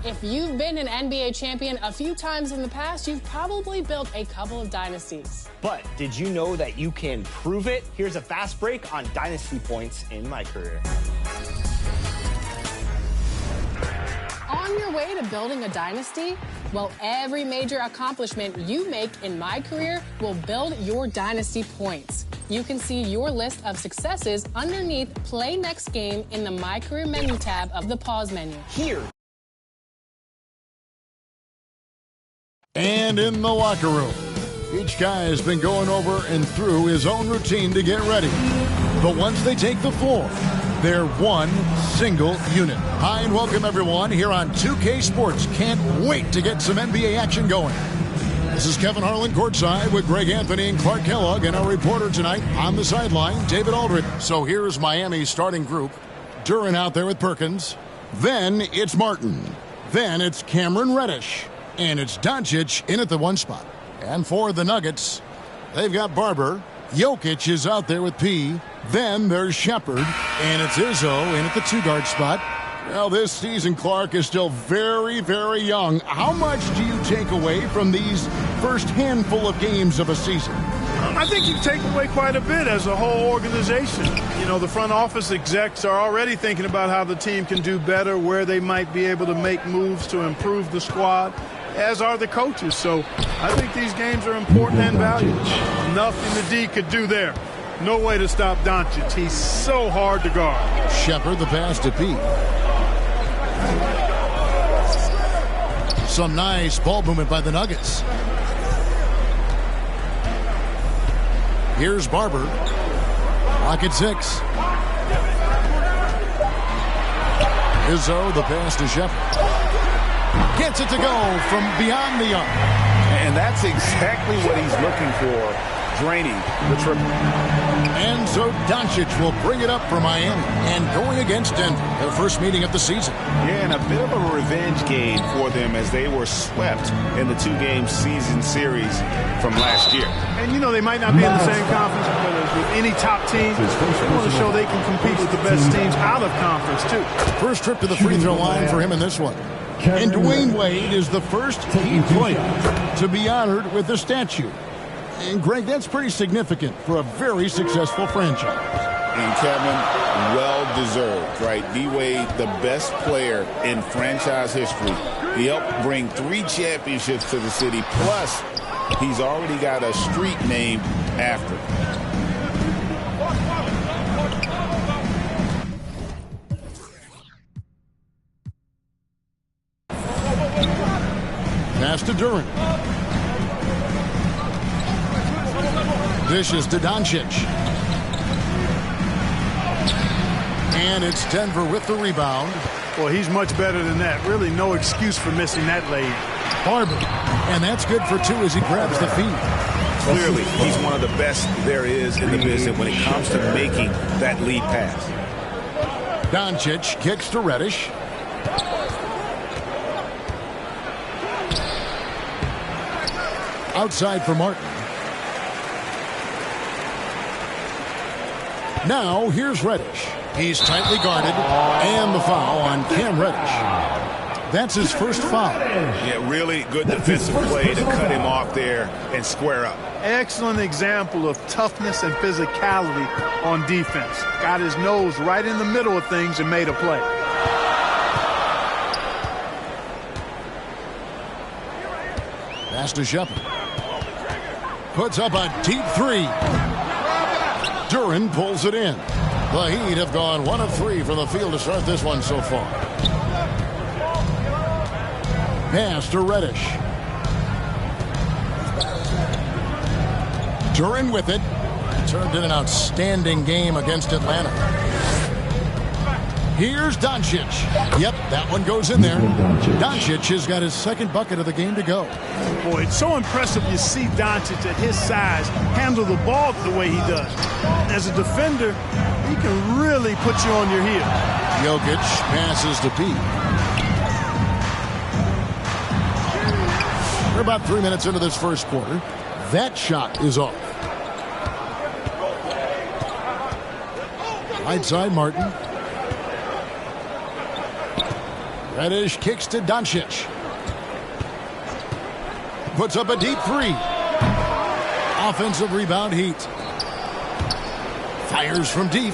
If you've been an NBA champion a few times in the past, you've probably built a couple of dynasties. But did you know that you can prove it? Here's a fast break on dynasty points in my career. On your way to building a dynasty? Well, every major accomplishment you make in my career will build your dynasty points. You can see your list of successes underneath Play Next Game in the My Career menu tab of the Pause menu. Here. And in the locker room, each guy has been going over and through his own routine to get ready. But once they take the floor, they're one single unit. Hi, and welcome everyone here on 2K Sports. Can't wait to get some NBA action going. This is Kevin Harlan courtside with Greg Anthony and Clark Kellogg, and our reporter tonight on the sideline, David Aldridge. So here's Miami's starting group. Duran out there with Perkins. Then it's Martin. Then it's Cameron Reddish. And it's Doncic in at the one spot. And for the Nuggets, they've got Barber. Jokic is out there with P. Then there's Shepard. And it's Izzo in at the two-guard spot. Well, this season, Clark, is still very, very young. How much do you take away from these first handful of games of a season? I think you take away quite a bit as a whole organization. You know, the front office execs are already thinking about how the team can do better, where they might be able to make moves to improve the squad, as are the coaches. So I think these games are important and valuable. Nothing the D could do there. No way to stop Doncic. He's so hard to guard. Shepard, the pass to P. Some nice ball movement by the Nuggets. Here's Barber. Rocket 6. Izzo, the pass to Shepard. Gets it to go from beyond the arc. And that's exactly what he's looking for, draining the triple. And so Doncic will bring it up for Miami and going against Denver, their first meeting of the season. Yeah, and a bit of a revenge game for them as they were swept in the two-game season series from last year. And, you know, they might not be in the same conference, but with any top team, they want to show they can compete with the best teams out of conference, too. First trip to the free throw line for him in this one. And Dwayne Wade is the first team player to be honored with a statue. And, Greg, that's pretty significant for a very successful franchise. And, Kevin, well-deserved, right? D-Wade, the best player in franchise history. He helped bring 3 championships to the city. Plus, he's already got a street named after him. Pass to Duran. Dishes to Doncic. And it's Denver with the rebound. Well, he's much better than that. Really no excuse for missing that lead. Barber. And that's good for 2 as he grabs the feed. Clearly, he's one of the best there is in the business when it comes to making that lead pass. Doncic kicks to Reddish. Outside for Martin. Now, here's Reddish. He's tightly guarded, and the foul on Cam Reddish. That's his first foul. Yeah, really good defensive play to cut him off there and square up. Excellent example of toughness and physicality on defense. Got his nose right in the middle of things and made a play. Pass to Shepard. Puts up a deep 3. Duran pulls it in. The Heat have gone 1 of 3 from the field to start this one so far. Pass to Reddish. Duran with it. Turned in an outstanding game against Atlanta. Here's Doncic. Yep, that one goes in there. Doncic has got his second bucket of the game to go. Boy, it's so impressive you see Doncic at his size handle the ball the way he does. As a defender, he can really put you on your heel. Jokic passes to P. We're about 3 minutes into this first quarter. That shot is off. Right side, Martin. Reddish kicks to Doncic. Puts up a deep three. Offensive rebound, Heat. Fires from deep.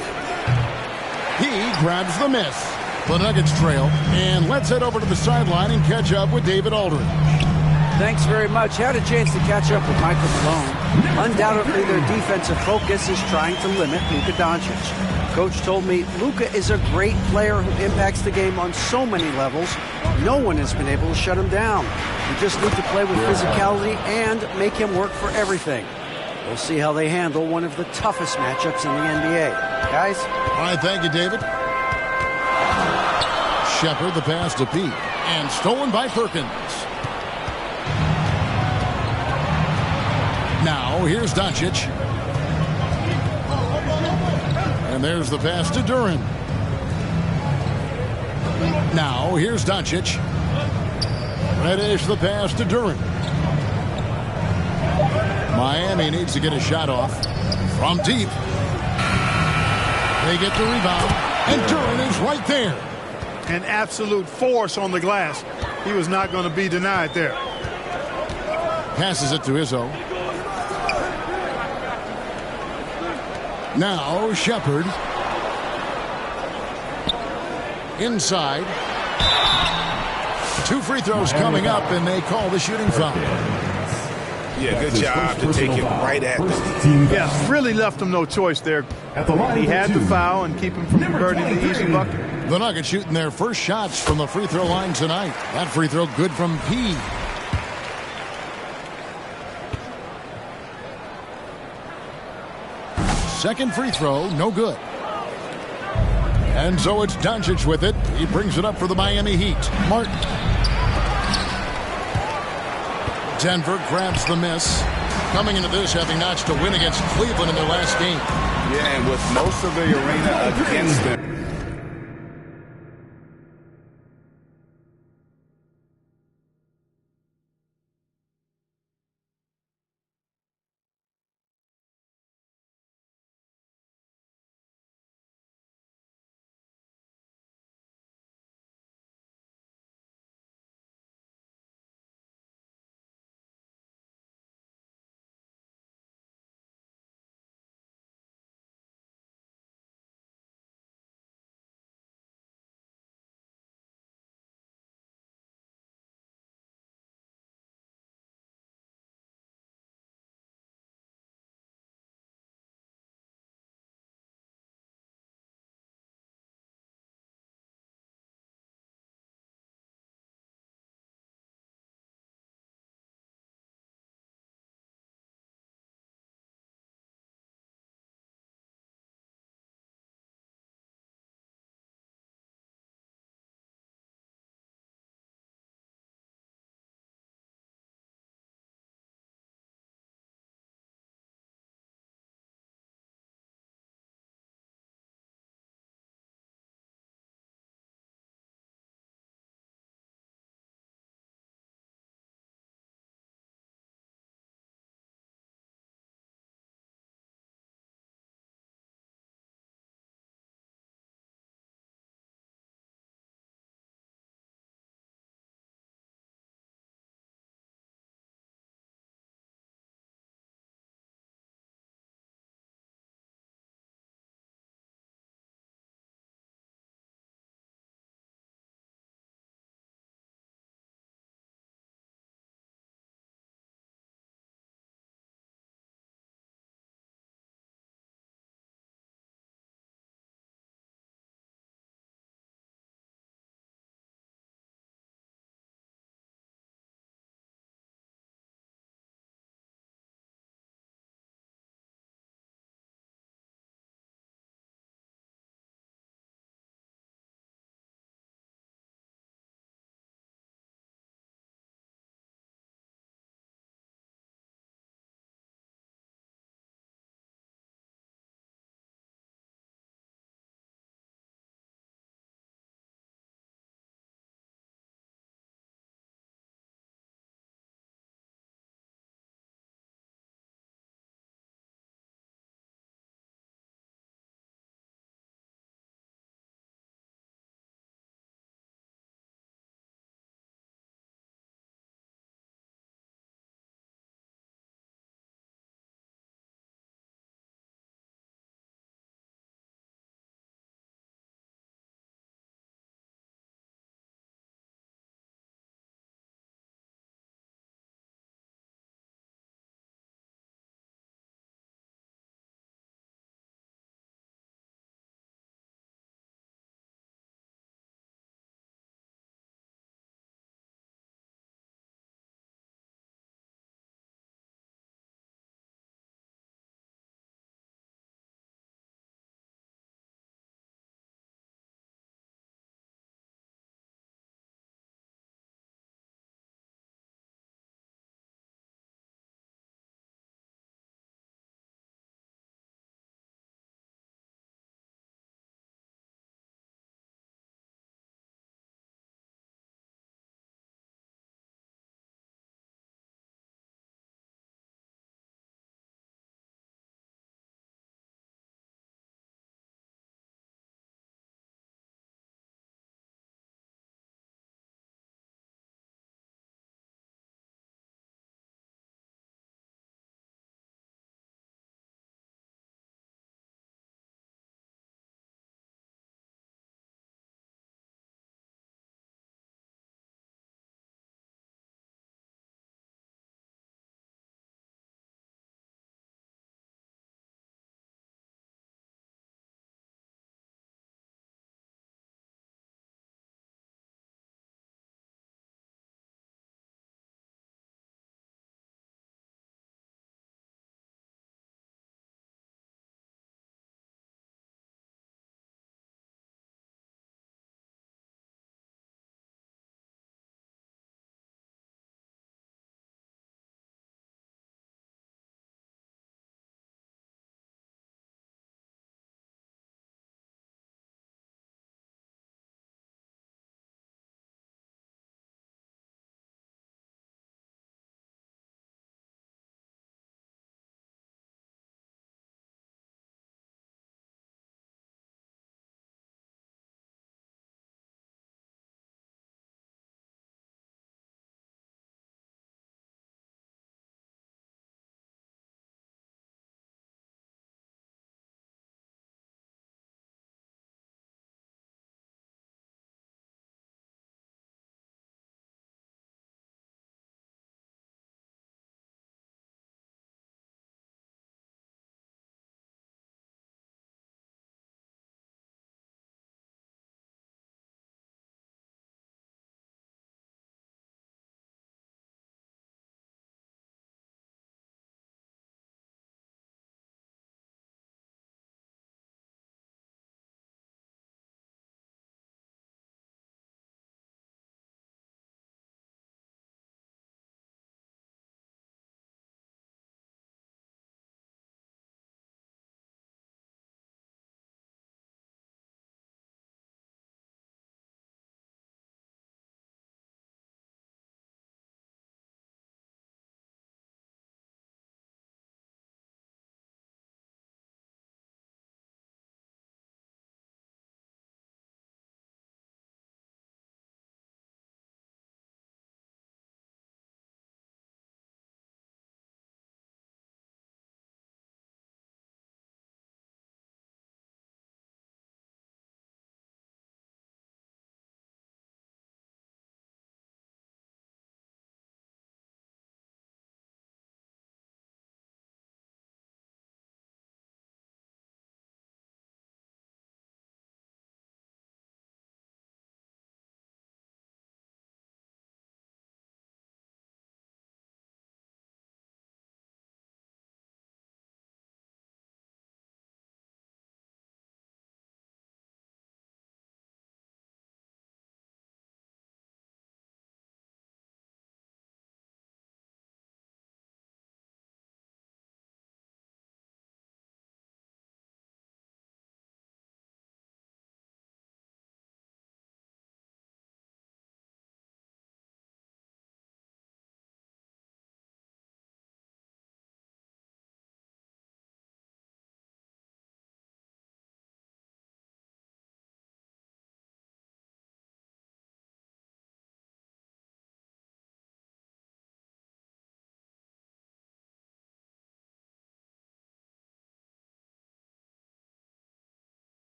He grabs the miss. The Nuggets trail, and let's head over to the sideline and catch up with David Aldridge. Thanks very much. Had a chance to catch up with Michael Malone. Undoubtedly, their defensive focus is trying to limit Luka Doncic. Coach told me Luka is a great player who impacts the game on so many levels. No one has been able to shut him down. We just need to play with physicality and make him work for everything. We'll see how they handle one of the toughest matchups in the NBA. Guys? All right, thank you, David. Shepard, the pass to Pete, and stolen by Perkins. Now, here's Doncic. And there's the pass to Duran. Now, here's Doncic. Reddish, the pass to Duran. Miami needs to get a shot off. From deep. They get the rebound, and Duran is right there. An absolute force on the glass. He was not going to be denied there. Passes it to Izzo. Now Shepard. Inside. 2 free throws coming up, and they call the shooting foul. Yeah, good job to take it right at them. Yeah, really left him no choice there. He had to foul and keep him from converting the easy bucket. The Nuggets shooting their first shots from the free throw line tonight. That free throw good from P. Second free throw, no good. And so it's Doncic with it. He brings it up for the Miami Heat. Martin. Denver grabs the miss. Coming into this, having notched a win against Cleveland in their last game. Yeah, and with most of the arena against them.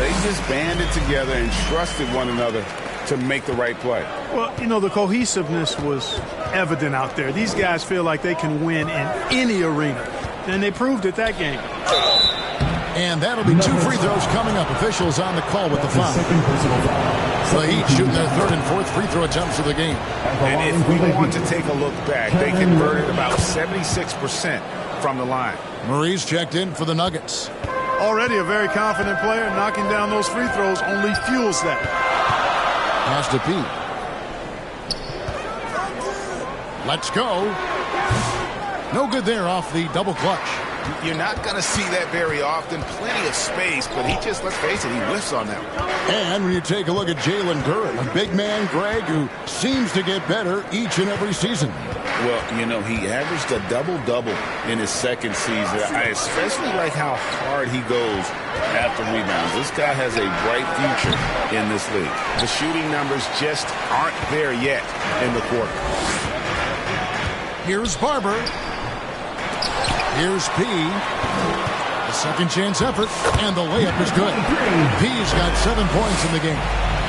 They just banded together and trusted one another to make the right play. Well, you know, the cohesiveness was evident out there. These guys feel like they can win in any arena, and they proved it that game. And that'll be 2 free throws coming up. Officials on the call with the foul. The Heat shooting their 3rd and 4th free throw attempts of the game. And if we want to take a look back, they converted about 76% from the line. Murray's checked in for the Nuggets. Already a very confident player. Knocking down those free throws only fuels that. Pass to Pete. Let's go. No good there off the double clutch. You're not going to see that very often. Plenty of space, but he just, let's face it, he whiffs on that. And when you take a look at Jalen Curry, a big man, Greg, who seems to get better each and every season. Well, you know, he averaged a double-double in his 2nd season. I especially like how hard he goes after rebounds. This guy has a bright future in this league. The shooting numbers just aren't there yet in the quarter. Here's Barber. Here's P. A second chance effort, and the layup is good. P's got 7 points in the game.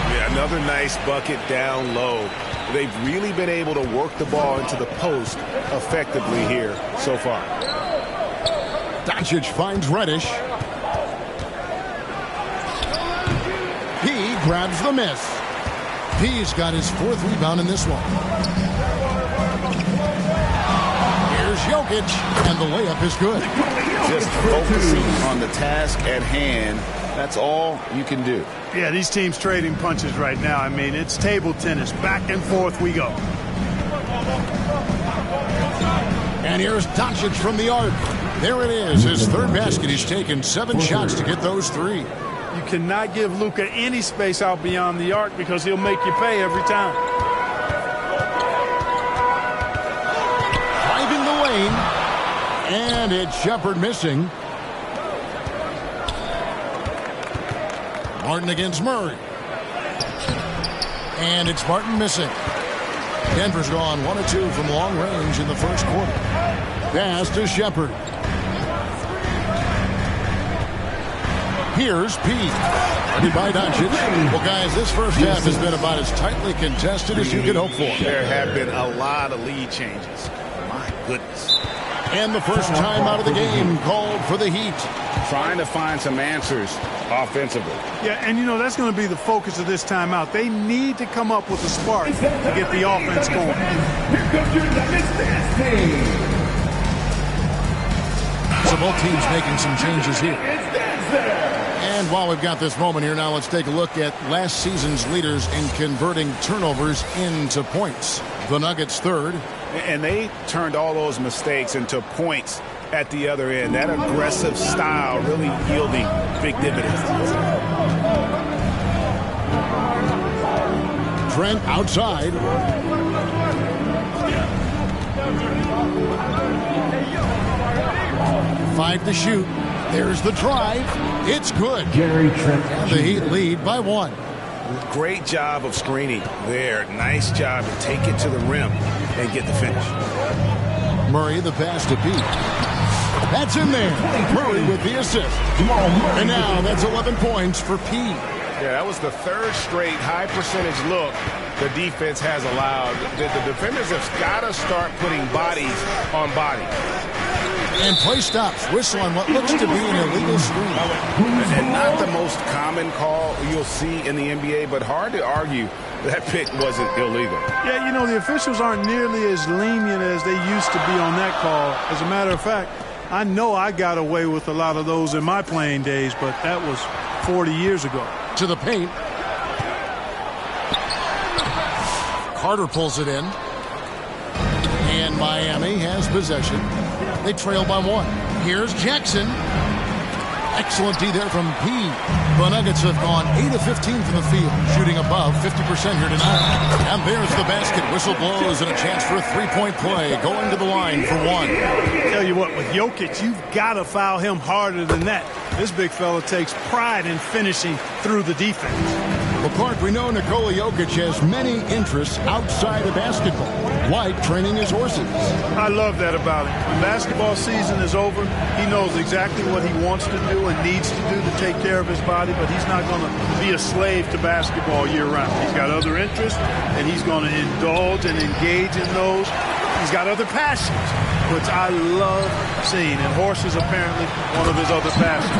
Yeah, another nice bucket down low. They've really been able to work the ball into the post effectively here so far. Doncic finds Reddish. P grabs the miss. P's got his 4th rebound in this one. Jokic, and the layup is good. Just focusing on the task at hand, that's all you can do. Yeah, these teams trading punches right now. I mean, it's table tennis. Back and forth we go. And here's Doncic from the arc. There it is, his 3rd basket. He's taken 7 shots to get those 3. You cannot give Luka any space out beyond the arc because he'll make you pay every time. And it's Shepard missing. Martin against Murray. And it's Martin missing. Denver's gone 1 of 2 from long range in the 1st quarter. Pass to Shepard. Here's Pete. Ready by Doncic. Well, guys, this first half has been about as tightly contested as you could hope for. There have been a lot of lead changes. My goodness. And the first time out of the game called for the Heat. Trying to find some answers offensively. Yeah, and you know, that's going to be the focus of this timeout. They need to come up with a spark to get the offense going. Here comes your Nuggets dance team. So both teams making some changes here. And while we've got this moment here now, let's take a look at last season's leaders in converting turnovers into points. The Nuggets 3rd. And they turned all those mistakes into points at the other end. That aggressive style really yielding big dividends. Trent outside. Five to shoot. There's the drive. It's good. Gary Trent. And the Heat lead by 1. Great job of screening there. Nice job to take it to the rim and get the finish. Murray the pass to Pete. That's in there. Murray with the assist. And now that's 11 points for Pete. Yeah, that was the 3rd straight high percentage look the defense has allowed. The defenders have got to start putting bodies on bodies. And play stops. Whistle on what looks to be an illegal screen. And not the most common call you'll see in the NBA, but hard to argue that pick wasn't illegal. Yeah, you know, the officials aren't nearly as lenient as they used to be on that call. As a matter of fact, I know I got away with a lot of those in my playing days, but that was 40 years ago. To the paint. Carter pulls it in. And Miami has possession. They trail by 1. Here's Jackson. Excellent D there from P. The Nuggets have gone 8 of 15 from the field, shooting above 50% here tonight. And there's the basket. Whistle blows and a chance for a 3-point play. Going to the line for 1. Tell you what, with Jokic, you've got to foul him harder than that. This big fella takes pride in finishing through the defense. Well, Clark, we know Nikola Jokic has many interests outside of basketball, like training his horses. I love that about him. When basketball season is over, he knows exactly what he wants to do and needs to do to take care of his body, but he's not going to be a slave to basketball year-round. He's got other interests, and he's going to indulge and engage in those. He's got other passions, which I love seeing, and horses apparently one of his other passions.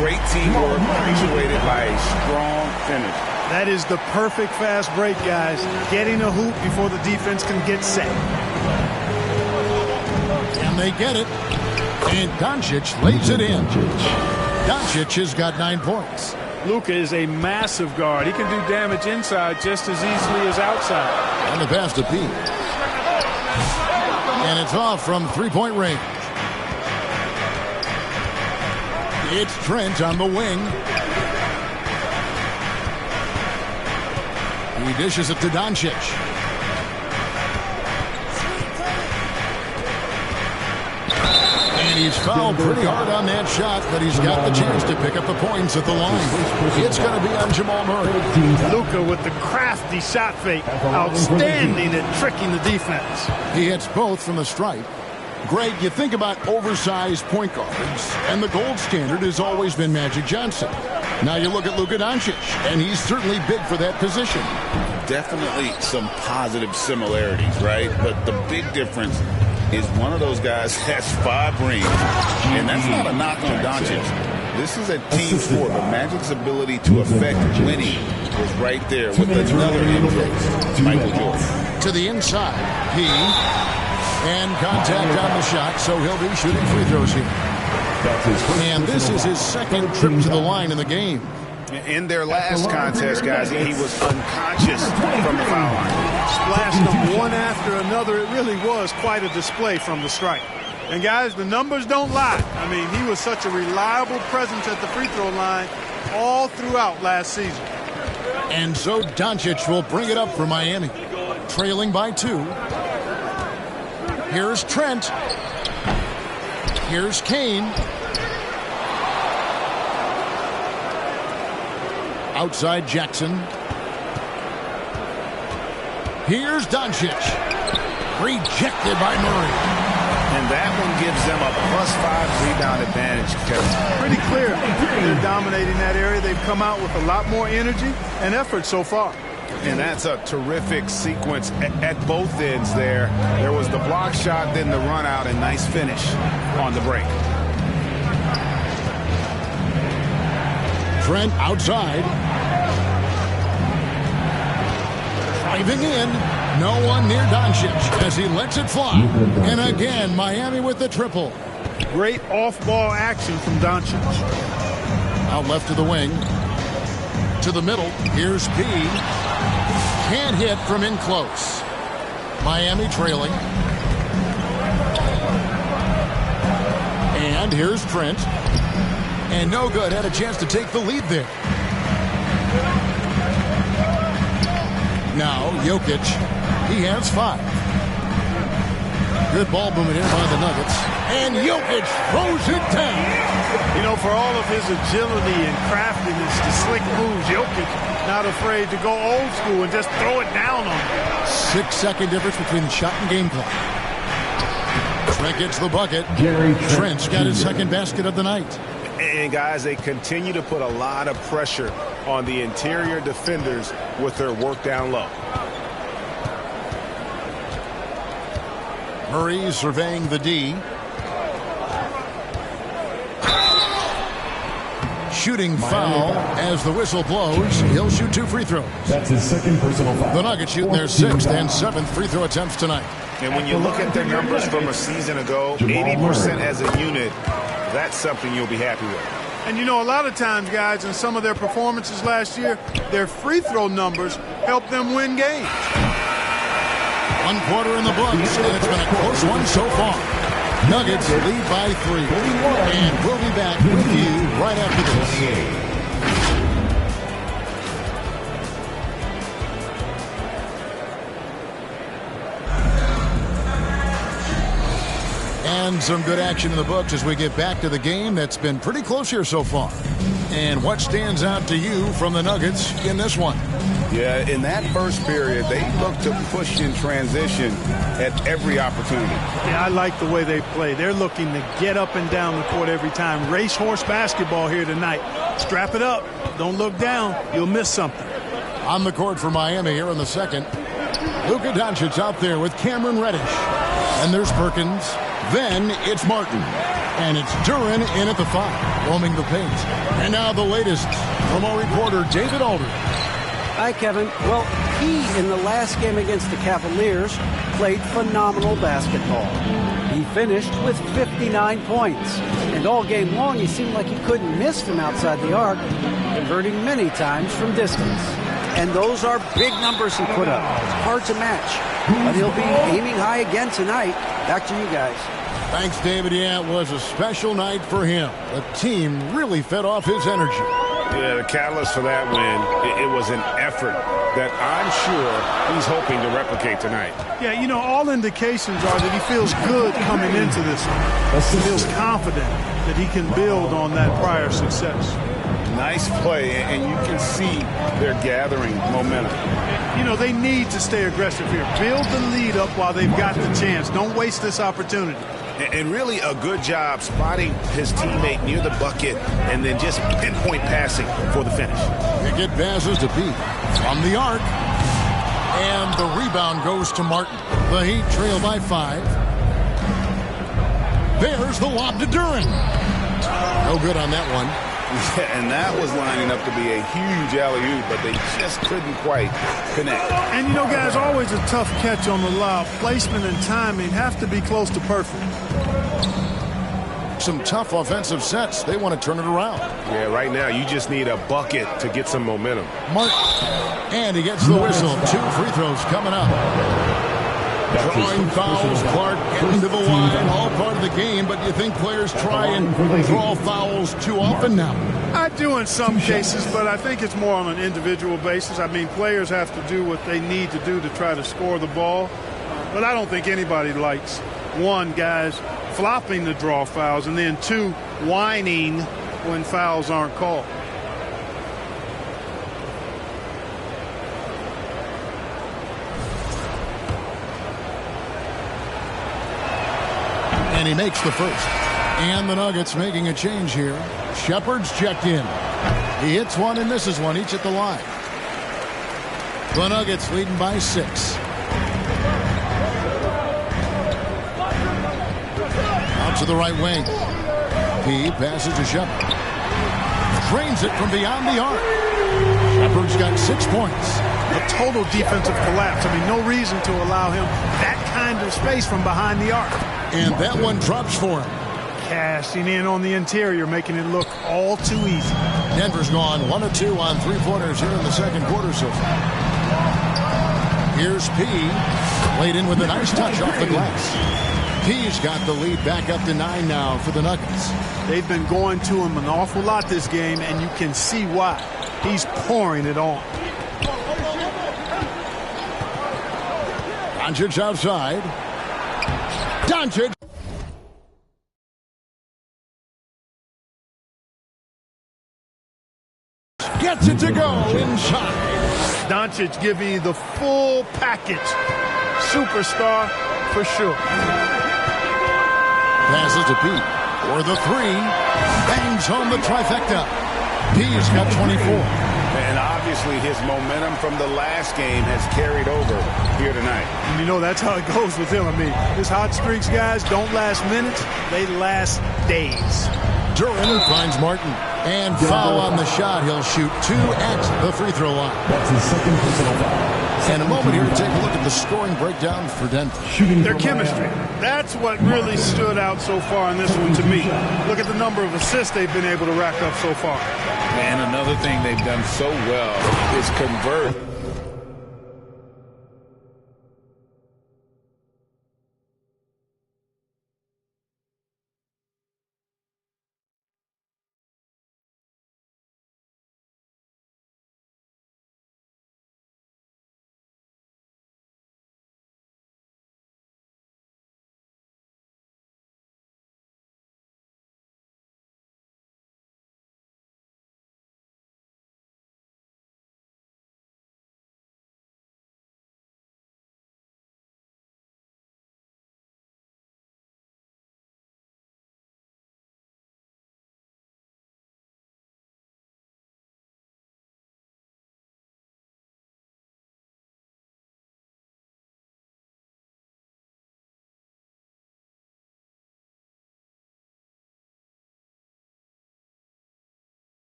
Great teamwork, punctuated by a strong finish. That is the perfect fast break, guys. Getting a hoop before the defense can get set. And they get it. And Doncic lays it in. Doncic has got 9 points. Luka is a massive guard. He can do damage inside just as easily as outside. And the pass to Pete. And it's off from three-point range. It's Trent on the wing. He dishes it to Doncic. And he's fouled pretty hard on that shot, but he's got the chance to pick up the points at the line. It's going to be on Jamal Murray. Luka with the crafty shot fake. Outstanding at tricking the defense. He hits both from the stripe. Greg, you think about oversized point guards, and the gold standard has always been Magic Johnson. Now you look at Luka Doncic, and he's certainly big for that position. Definitely some positive similarities, right? But the big difference is one of those guys has 5 rings, and that's not a knock on Doncic. This is a team sport, but Magic's ability to affect winning was right there with another influence, Michael Jordan. To the inside, and contact on the shot, so he'll be shooting free throws here. And this is his second trip to the line in the game. In their last contest, guys, he was unconscious from the foul line. Splashed them one after another. It really was quite a display from the stripe. And, guys, the numbers don't lie. I mean, he was such a reliable presence at the free throw line all throughout last season. And so Doncic will bring it up for Miami, trailing by 2. Here's Trent. Here's Kane. Outside Jackson. Here's Doncic. Rejected by Murray. And that one gives them a +5 rebound advantage, Kevin. Pretty clear. They're dominating that area. They've come out with a lot more energy and effort so far. And that's a terrific sequence at both ends there. There was the block shot, then the run out, and nice finish on the break. Trent outside. Driving in. No one near Doncic as he lets it fly. And again, Miami with the triple. Great off-ball action from Doncic. Out left to the wing. To the middle. Here's P. Can't hit from in close. Miami trailing. And here's Trent. And no good. Had a chance to take the lead there. Now Jokic. He has 5. Good ball movement in by the Nuggets. And Jokic throws it down. You know, for all of his agility and craftiness, the slick moves, Jokic not afraid to go old school and just throw it down on him. 6-second difference between the shot and game clock. Trent gets the bucket. Trent's got his second basket of the night. And, guys, they continue to put a lot of pressure on the interior defenders with their work down low. Murray surveying the D. Shooting foul as the whistle blows. He'll shoot 2 free throws. That's his second personal foul. The Nuggets shooting their 6th and 7th free throw attempts tonight. And when you look at their numbers from a season ago, 80% as a unit, that's something you'll be happy with. And, you know, a lot of times, guys, in some of their performances last year, their free throw numbers helped them win games. 1 quarter in the books, and it's been a close one so far. Nuggets lead by 3. And we'll be back with you right after this. And some good action in the books as we get back to the game that's been pretty close here so far. And what stands out to you from the Nuggets in this one? Yeah, in that first period, they looked to push in transition at every opportunity. Yeah, I like the way they play. They're looking to get up and down the court every time. Racehorse basketball here tonight. Strap it up. Don't look down. You'll miss something. On the court for Miami here in the second. Luka Doncic out there with Cameron Reddish. And there's Perkins. Then it's Martin. And it's Duran in at the 5, roaming the paint. And now the latest from our reporter, David Aldridge. Hi, Kevin. Well, he, in the last game against the Cavaliers, played phenomenal basketball. He finished with 59 points. And all game long, he seemed like he couldn't miss from outside the arc, converting many times from distance. And those are big numbers he put up. It's hard to match. But he'll be aiming high again tonight. Back to you guys. Thanks, David. Yeah, it was a special night for him. The team really fed off his energy. Yeah, the catalyst for that win, it was an effort that I'm sure he's hoping to replicate tonight. Yeah, you know, all indications are that he feels good coming into this one. He feels confident that he can build on that prior success. Nice play, and you can see they're gathering momentum. You know, they need to stay aggressive here. Build the lead up while they've got the chance. Don't waste this opportunity. And really a good job spotting his teammate near the bucket and then just pinpoint passing for the finish. They get passes to Pete from the arc. And the rebound goes to Martin. The Heat trail by 5. There's the lob to Duran. No good on that one. Yeah, and that was lining up to be a huge alley-oop, but they just couldn't quite connect. And, you know, guys, always a tough catch on the lob. Placement and timing have to be close to perfect. Some tough offensive sets. They want to turn it around. Yeah, right now you just need a bucket to get some momentum. Martin. And he gets the whistle. 2 free throws coming up. Drawing fouls, Clark into the line, all part of the game, but you think players try and draw fouls too often now? I do in some cases, but I think it's more on an individual basis. I mean, players have to do what they need to do to try to score the ball, but I don't think anybody likes, 1, guys flopping the draw fouls, and then 2, whining when fouls aren't called. And he makes the first. And the Nuggets making a change here. Shepard's checked in. He hits one and misses one, each at the line. The Nuggets leading by 6. Out to the right wing. He passes to Shepard. Drains it from beyond the arc. Shepard's got 6 points. A total defensive collapse. I mean, no reason to allow him that kind of space from behind the arc. And that one drops for him. Cashing in on the interior, making it look all too easy. Denver's gone 1 of 2 on 3-pointers here in the second quarter so far. Here's P. Played in with a nice touch off the glass. P's got the lead back up to 9 now for the Nuggets. They've been going to him an awful lot this game, and you can see why. He's pouring it on. Doncic outside. Doncic. Gets it to go inside. Doncic giving you the full package. Superstar for sure. Passes to Pete for the 3. Bangs home the trifecta. P's got 24. And obviously his momentum from the last game has carried over here tonight. And you know, that's how it goes with him. I mean, his hot streaks, guys, don't last minutes. They last days. Duran finds Martin. And foul on the shot. He'll shoot 2 at the free throw line. That's his second personal foul. And a moment here to take a look at the scoring breakdown for Denver. Their chemistry. That's what really stood out so far in this one to me. Look at the number of assists they've been able to rack up so far. And another thing they've done so well is convert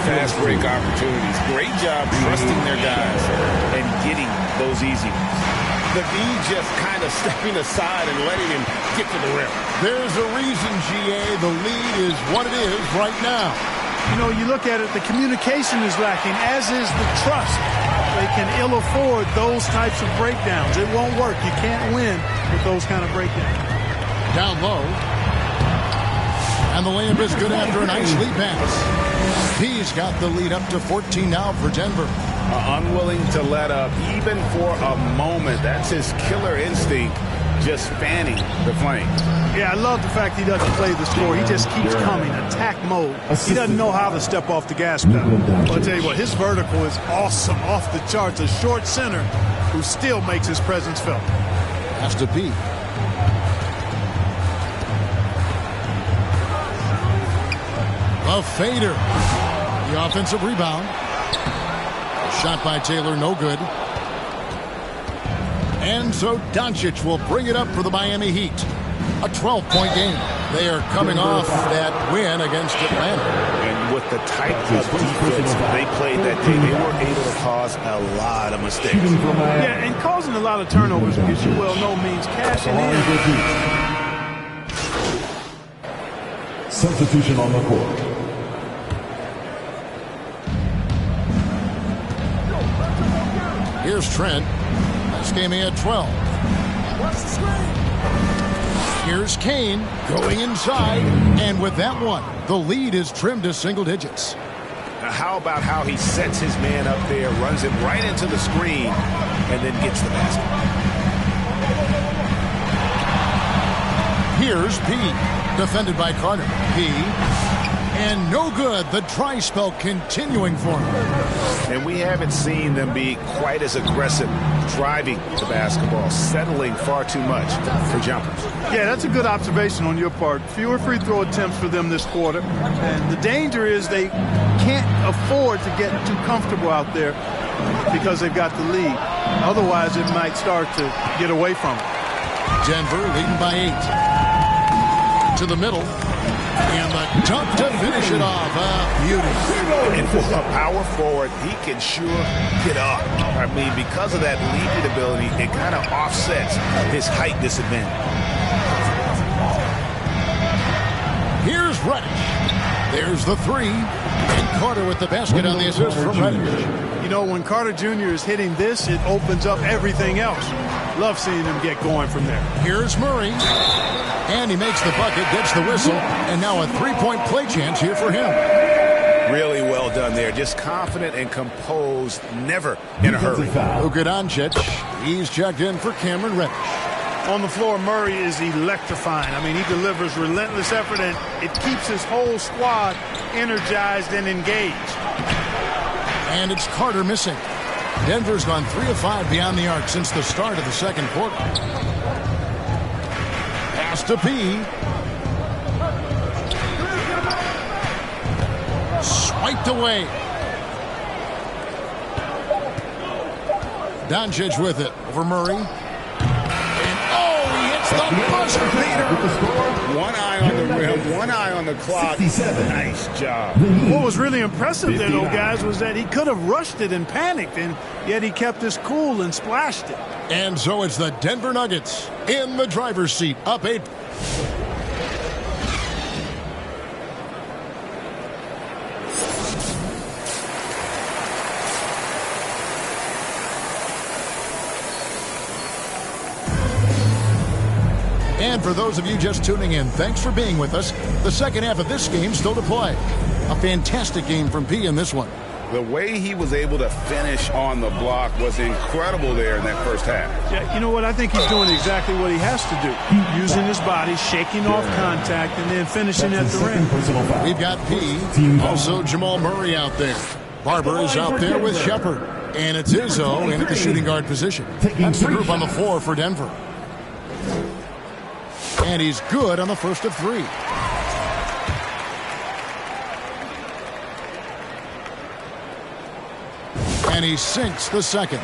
fast break opportunities. Great job trusting their guys and getting those easy ones. The D just kind of stepping aside and letting him get to the rim. There's a reason, GA, the lead is what it is right now. You know, you look at it, the communication is lacking, as is the trust. They can ill afford those types of breakdowns. It won't work. You can't win with those kind of breakdowns. Down low. And the layup is good after a nice lead pass. He's got the lead up to 14 now for Denver. Unwilling to let up even for a moment. That's his killer instinct, just fanning the flames. Yeah, I love the fact he doesn't play the score. He just keeps coming, attack mode. He doesn't know how to step off the gas pedal. But I'll tell you what, his vertical is awesome, off the charts. A short center who still makes his presence felt. Has to be. A fader. The offensive rebound. Shot by Taylor, no good. And so Doncic will bring it up for the Miami Heat. A 12-point game. They are coming off that win against Atlanta. And with the type of defense they played that day, they were able to cause a lot of mistakes. Yeah, and causing a lot of turnovers, as you well know, means cashing in. Substitution on the court. Here's Trent. This game he had 12. Here's Kane going inside. And with that one, the lead is trimmed to single digits. Now how about how he sets his man up there, runs it right into the screen, and then gets the basket. Here's P. Defended by Carter. P. And no good. The dry spell continuing for him. And we haven't seen them be quite as aggressive driving the basketball, settling far too much for jumpers. Yeah, that's a good observation on your part. Fewer free throw attempts for them this quarter. And the danger is they can't afford to get too comfortable out there because they've got the lead. Otherwise, it might start to get away from them. Denver leading by 8. To the middle. And the dunk to finish it off. Beauty. And for a power forward, he can sure get up. I mean, because of that leaping ability, it kind of offsets his height disadvantage. Here's Reddish. There's the three. And Carter with the basket on the assist from Reddish. You know, when Carter Jr. is hitting this, it opens up everything else. Love seeing him get going from there. Here's Murray. And he makes the bucket, gets the whistle, and now a three-point play chance here for him. Really well done there. Just confident and composed, never in a hurry. Luka Doncic, he's checked in for Cameron Reddish. On the floor, Murray is electrifying. I mean, he delivers relentless effort, and it keeps his whole squad energized and engaged. And it's Carter missing. Denver's gone 3 of 5 beyond the arc since the start of the second quarter. Pass to P. Swiped away. Doncic with it over Murray. And he hits the buzzer beater. One eye on the rim, one eye on the clock. Nice job. What was really impressive there, though, guys, was that he could have rushed it and panicked, and yet he kept his cool and splashed it. And so it's the Denver Nuggets in the driver's seat, up 8. And for those of you just tuning in, thanks for being with us. The second half of this game still to play. A fantastic game from P in this one. The way he was able to finish on the block was incredible there in that first half. Yeah, you know what? I think he's doing exactly what he has to do. Using his body, shaking off contact, and then finishing at the rim. We've got P, also Jamal Murray out there. Barber is out there with Shepard. And it's Izzo in at the shooting guard position. That's the group on the floor for Denver. And he's good on the first of 3. And he sinks the second.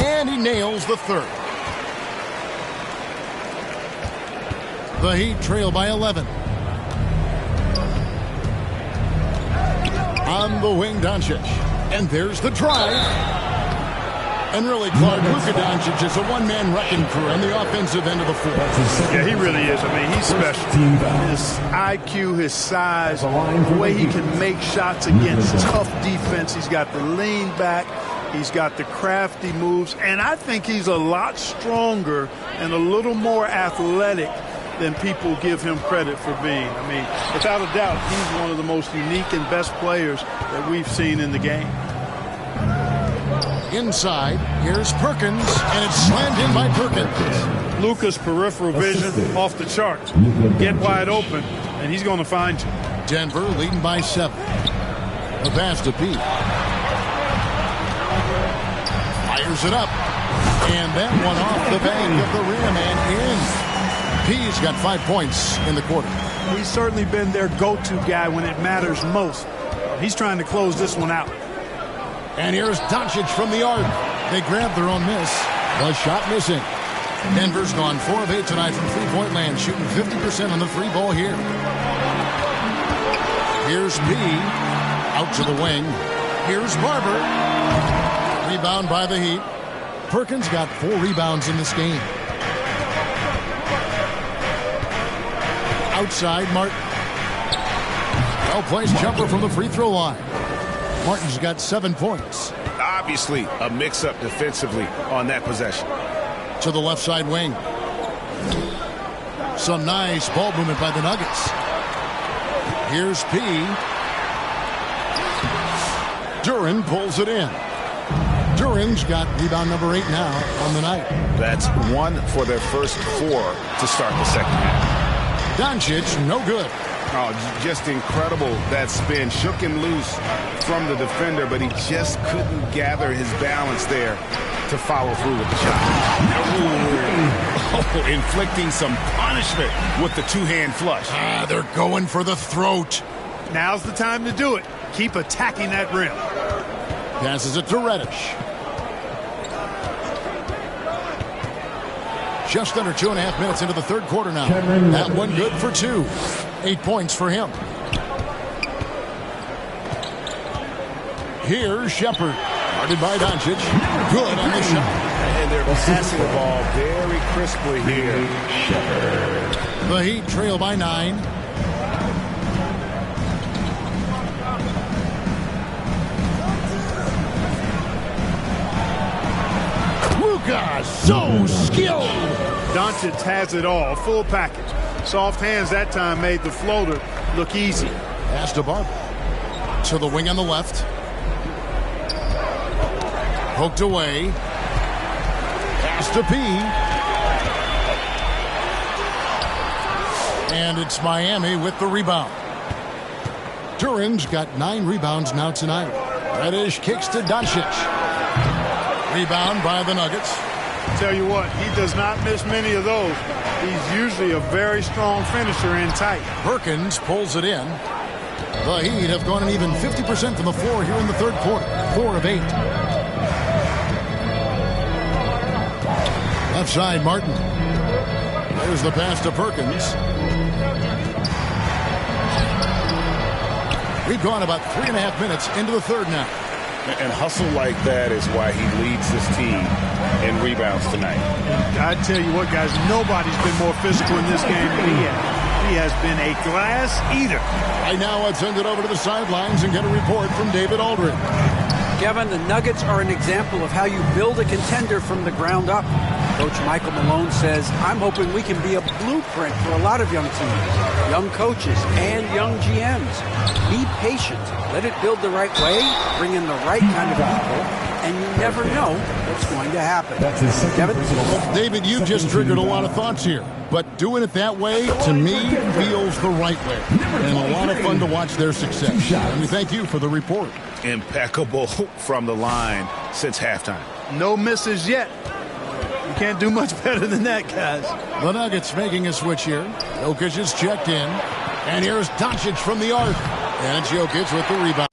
And he nails the third. The Heat trail by 11. On the wing, Doncic. And there's the drive. And really, Clark, Luka Doncic is a one-man wrecking crew on the offensive end of the floor. Yeah, he really is. I mean, he's special. His IQ, his size, the way he can make shots against tough defense. He's got the lean back. He's got the crafty moves. And I think he's a lot stronger and a little more athletic than people give him credit for being. I mean, without a doubt, he's one of the most unique and best players that we've seen in the game. Inside, here's Perkins, and it's slammed in by Perkins. Luka's peripheral vision off the charts. Get wide open, and he's going to find you. Denver leading by 7. A pass to Pete. Fires it up. And that one off the bank of the rim and in. P's got 5 points in the quarter. He's certainly been their go-to guy when it matters most. He's trying to close this one out. And here's Doncic from the arc. They grab their own miss. The shot missing. Denver's gone 4 of 8 tonight from three-point land, shooting 50% on the three ball here. Here's B. Out to the wing. Here's Barber. Rebound by the Heat. Perkins got 4 rebounds in this game. Outside, Martin. Well-placed jumper from the free throw line. Martin's got 7 points. Obviously, a mix-up defensively on that possession. To the left side wing. Some nice ball movement by the Nuggets. Here's P. Duran pulls it in. Duran's got rebound number 8 now on the night. That's 1 for their first 4 to start the second half. Doncic, no good. Oh, just incredible. That spin shook him loose from the defender, but he just couldn't gather his balance there to follow through with the shot. Oh, inflicting some punishment with the two-hand flush. They're going for the throat. Now's the time to do it. Keep attacking that rim. Passes it to Reddish. Just under 2.5 minutes into the third quarter now. That one good for 2. 8 points for him. Here's Shepard. Guarded by Doncic. Good on the shot. And they're passing the ball very crisply here. The Heat trail by 9. Luka, so skilled. Doncic has it all, full package. Soft hands that time made the floater look easy. Pass to Barber. To the wing on the left. Poked away. Pass to P. And it's Miami with the rebound. Duran's got 9 rebounds now tonight. Reddish kicks to Doncic. Rebound by the Nuggets. Tell you what, he does not miss many of those. He's usually a very strong finisher in tight. Perkins pulls it in. The Heat have gone an even 50% from the floor here in the third quarter. 4 of 8. Left side, Martin. There's the pass to Perkins. We've gone about 3.5 minutes into the third now. And hustle like that is why he leads this team in rebounds tonight. I tell you what, guys, nobody's been more physical in this game than he has. He has been a glass eater. Right now, I'd send it over to the sidelines and get a report from David Aldridge. Kevin, the Nuggets are an example of how you build a contender from the ground up. Coach Michael Malone says, I'm hoping we can be a blueprint for a lot of young teams, young coaches, and young GMs. Be patient. Let it build the right way, bring in the right kind of people, and you never know what's going to happen. Kevin? David, you just triggered a lot of thoughts here. But doing it that way, to me, feels the right way. And a lot of fun to watch their success. And we thank you for the report. Impeccable from the line since halftime. No misses yet. You can't do much better than that, guys. The Nuggets making a switch here. Jokic is checked in. And here's Doncic from the arc. And it's Jokic with the rebound.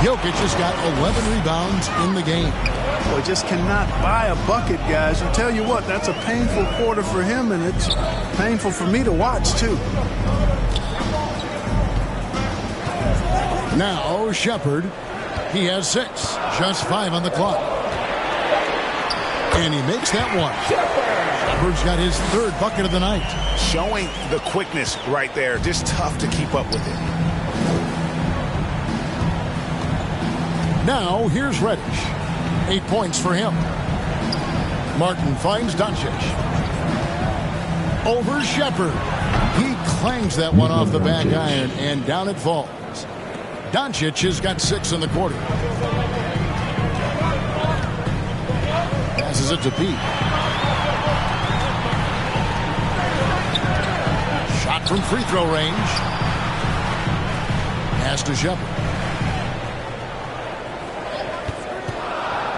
Jokic has got 11 rebounds in the game. Boy, just cannot buy a bucket, guys. I tell you what, that's a painful quarter for him, and it's painful for me to watch, too. Now, Shepherd. He has 6. Just 5 on the clock. And he makes that one. Shepherd's got his 3rd bucket of the night. Showing the quickness right there. Just tough to keep up with it. Now, here's Reddish. 8 points for him. Martin finds Doncic. Over Shepherd. He clangs that one off the back iron, and down it falls. Doncic has got 6 in the quarter. Passes it to Pete. Shot from free throw range. Pass to Shepherd.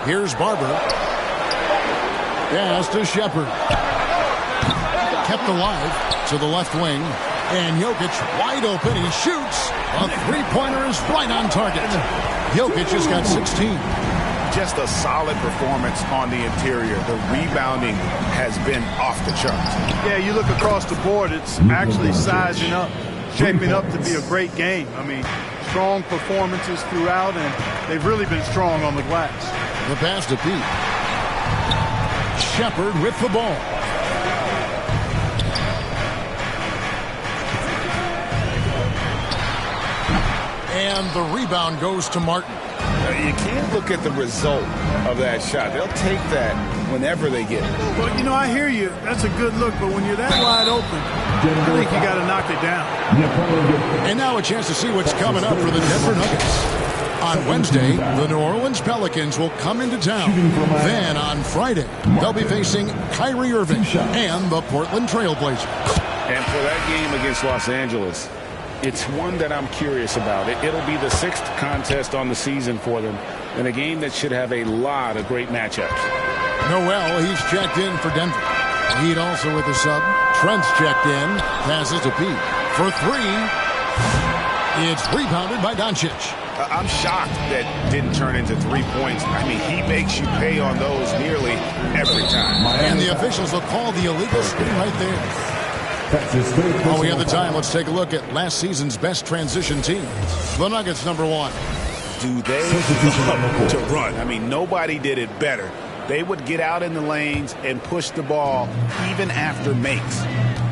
Here's Barber. Pass to Shepherd. Kept alive to the left wing. And Jokic wide open. He shoots. A three-pointer is right on target. Jokic has got 16. Just a solid performance on the interior. The rebounding has been off the charts. Yeah, you look across the board, it's actually sizing up, shaping up to be a great game. I mean, strong performances throughout, and they've really been strong on the glass. The pass to Pete. Shepherd with the ball. And the rebound goes to Martin. You can't look at the result of that shot. They'll take that whenever they get it. Well, you know, I hear you. That's a good look, but when you're that wide open, I think you got to knock it down. And now a chance to see what's coming up for the Denver Nuggets. On Wednesday, the New Orleans Pelicans will come into town. Then on Friday, they'll be facing Kyrie Irving and the Portland Trail Blazers. And for that game against Los Angeles, it's one that I'm curious about. It'll be the 6th contest on the season for them, and a game that should have a lot of great matchups. Noel, he's checked in for Denver. Heat also with the sub. Trent's checked in. Passes to Pete. For 3. It's rebounded by Doncic. I'm shocked that didn't turn into 3 points. I mean, he makes you pay on those nearly every time. And the officials will call the illegal spin right there. While we have the time, let's take a look at last season's best transition teams. The Nuggets, number 1. Do they love to run? I mean, nobody did it better. They would get out in the lanes and push the ball even after makes.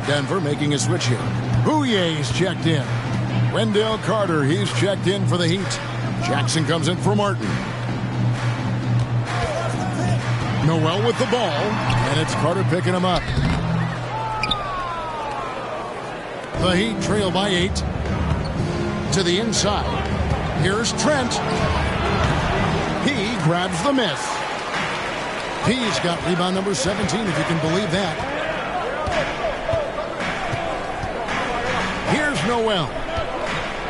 Denver making a switch here. Bouyer's checked in. Wendell Carter, he's checked in for the Heat. Jackson comes in for Martin. Noel with the ball, and it's Carter picking him up. The Heat trail by 8. To the inside. Here's Trent. He grabs the miss. He's got rebound number 17, if you can believe that. Here's Noel.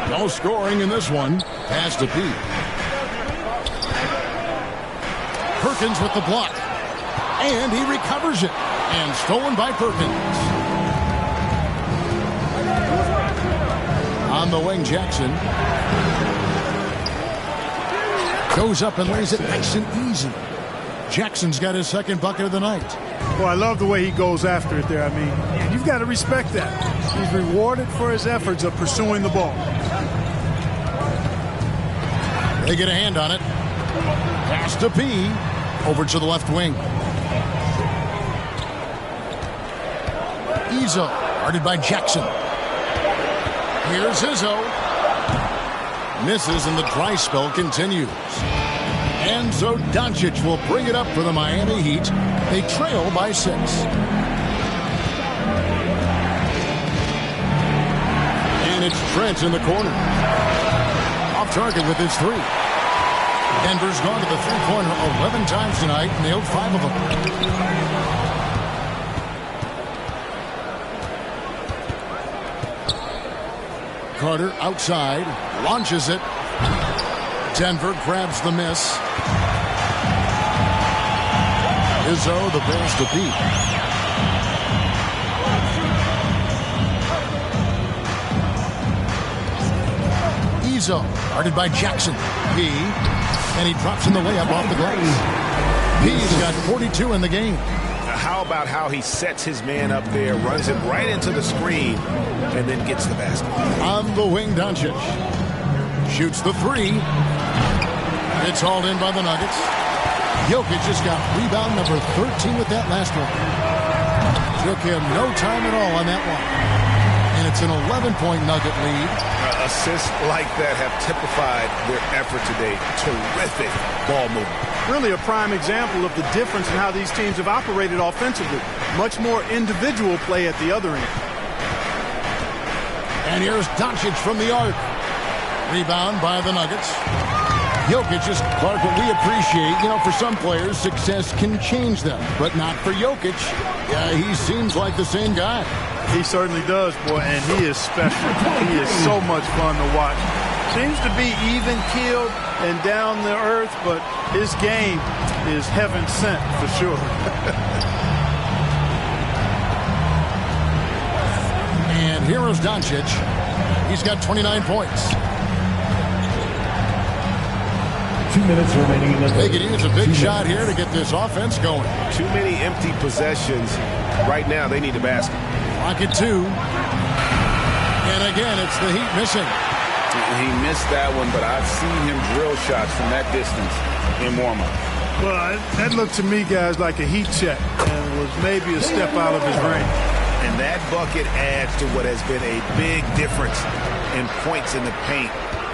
No scoring in this one. Pass to Pete. Perkins with the block. And he recovers it. And stolen by Perkins. On the wing, Jackson. Goes up and lays it nice and easy. Jackson's got his 2nd bucket of the night. Well, I love the way he goes after it there. I mean, you've got to respect that. He's rewarded for his efforts of pursuing the ball. They get a hand on it. Pass to P. Over to the left wing. Izzo, guarded by Jackson. Here's Izzo. Misses and the dry spell continues. And so Doncic will bring it up for the Miami Heat. They trail by 6. And it's Trent in the corner. Off target with his 3. Denver's gone to the three-pointer 11 times tonight, nailed 5 of them. Carter outside, launches it. Denver grabs the miss. Izzo, the pass to Pete. Izzo, guarded by Jackson. P, and he drops in the layup off the glass. P's got 42 in the game. How about how he sets his man up there, runs him right into the screen, and then gets the basket. On the wing, Doncic shoots the three. It's hauled in by the Nuggets. Jokic just got rebound number 13 with that last one. Took him no time at all on that one. And it's an 11-point Nugget lead. Assists like that have typified their effort today. Terrific ball movement. Really a prime example of the difference in how these teams have operated offensively. Much more individual play at the other end. And here's Doncic from the arc. Rebound by the Nuggets. Jokic is, Clark, what we appreciate, for some players, success can change them, but not for Jokic. Yeah, he seems like the same guy. He certainly does, boy, and he is special. He is so much fun to watch. Seems to be even-keeled and down the earth, but his game is heaven sent for sure. And here is Doncic. He's got 29 points. 2 minutes remaining in the They could use a big shot here to get this offense going. Too many empty possessions. Right now, they need a basket. Lock it 2. And again, it's the Heat missing. He missed that one, but I've seen him drill shots from that distance in warm-up. Well, that looked to me, guys, like a heat check and was maybe a step out of his range. And that bucket adds to what has been a big difference in points in the paint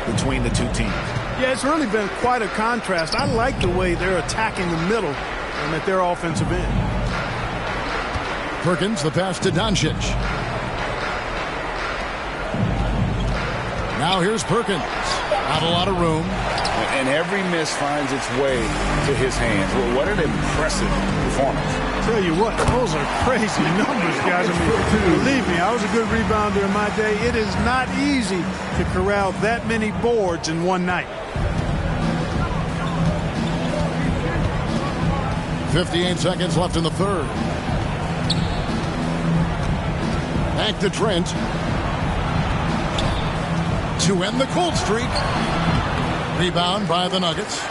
between the two teams. Yeah, it's really been quite a contrast. I like the way they're attacking the middle and at their offensive end. Perkins, the pass to Doncic. Now here's Perkins. Not a lot of room. And every miss finds its way to his hands. Well, what an impressive performance. Tell you what, those are crazy numbers, guys. I mean, believe me, I was a good rebounder in my day. It is not easy to corral that many boards in one night. 58 seconds left in the third. Back to Trent. To end the cold streak. Rebound by the Nuggets.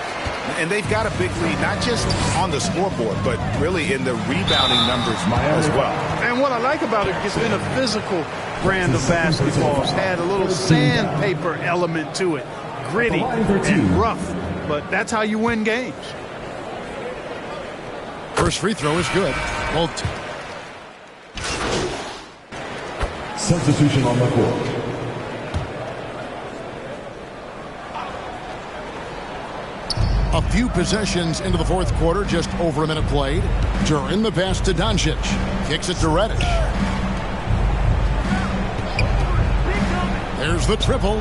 And they've got a big lead, not just on the scoreboard, but really in the rebounding numbers as well. And what I like about it, it's been a physical brand of basketball. It's had a little sandpaper element to it. Gritty and rough. But that's how you win games. First free throw is good. Bolt. Substitution on the court. A few possessions into the fourth quarter, just over a minute played. Durin the pass to Doncic. Kicks it to Reddish. There's the triple.